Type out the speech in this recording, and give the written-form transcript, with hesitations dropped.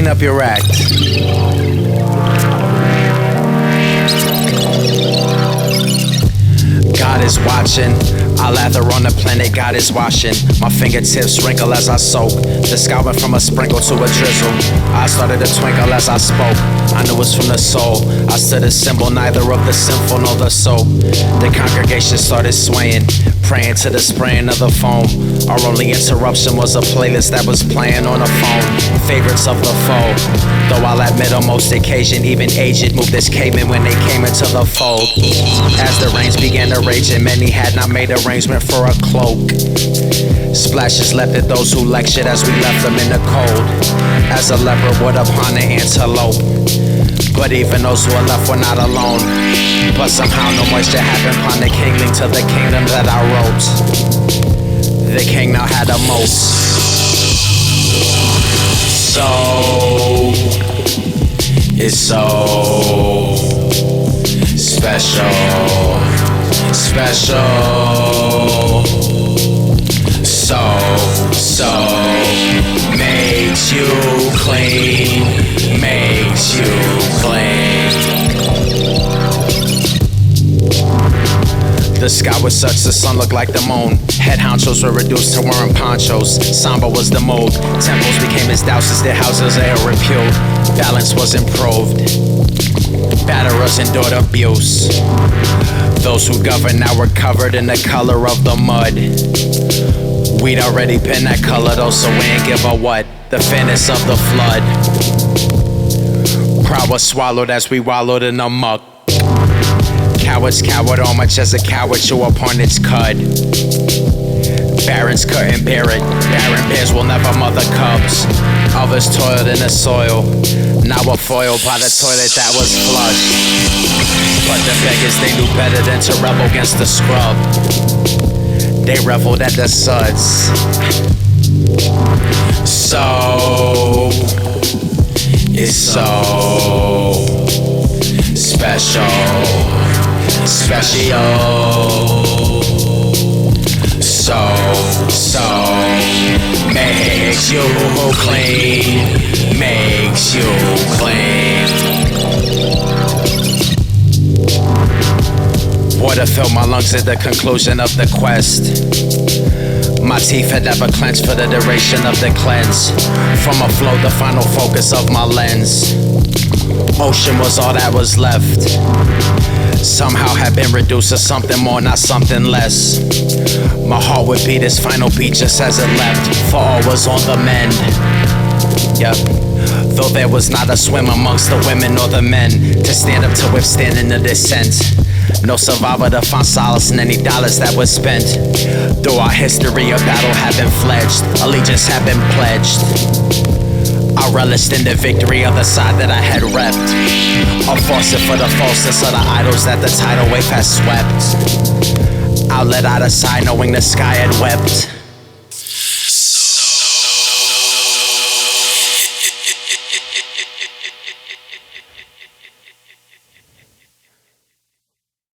Clean up your act. God is watching. I lather on the planet, God is washing. My fingertips wrinkle as I soak. The sky went from a sprinkle to a drizzle. I started to twinkle as I spoke. I knew it was from the soul. I stood a symbol, neither of the sinful nor the soul. The congregation started swaying, praying to the spraying of the foam. Our only interruption was a playlist that was playing on a phone. Favorites of the foe. Though I'll admit on most occasion, even aged moved this caveman when they came into the fold. As the rains began to rage and many had not made arrangement for a cloak. Splashes left at those who lectured as we left them in the cold. As a leopard would upon an antelope. But even those who are left were not alone. But somehow no moisture happened upon the kingling to the kingdom that I wrote. The king now had a moat. So, it's so special, special. So, makes you clean, makes you clean. The sky was such, the sun looked like the moon. Head honchos were reduced to wearing ponchos. Samba was the mode. Temples became his douses, their houses are ill repute. Balance was improved. Batterers endured abuse. Those who govern now were covered in the color of the mud. We'd already been that color though, so we ain't give a what. The fairness of the flood. Pride was swallowed as we wallowed in the muck. Cowards cowered on much as a coward chew upon its cud. Barons couldn't bear it. Barren bears will never mother cubs. Others toiled in the soil. Now we're foiled by the toilet that was flushed. But the beggars, they knew better than to rebel against the scrub. They reveled at the suds. So, it's so special, special. So, makes you clean, makes you clean. Water filled my lungs at the conclusion of the quest. My teeth had never clenched for the duration of the cleanse. From a flow, the final focus of my lens. Ocean was all that was left. Somehow had been reduced to something more, not something less. My heart would beat its final beat just as it left, for all was on the mend. Yep. Though there was not a swim amongst the women or the men to stand up to withstanding the descent. No survivor to find solace in any dollars that was spent. Through our history, a battle had been fledged, allegiance had been pledged. I relished in the victory of the side that I had repped. A faucet for the falseness of the idols that the tidal wave has swept. Outlet out of sight knowing the sky had wept.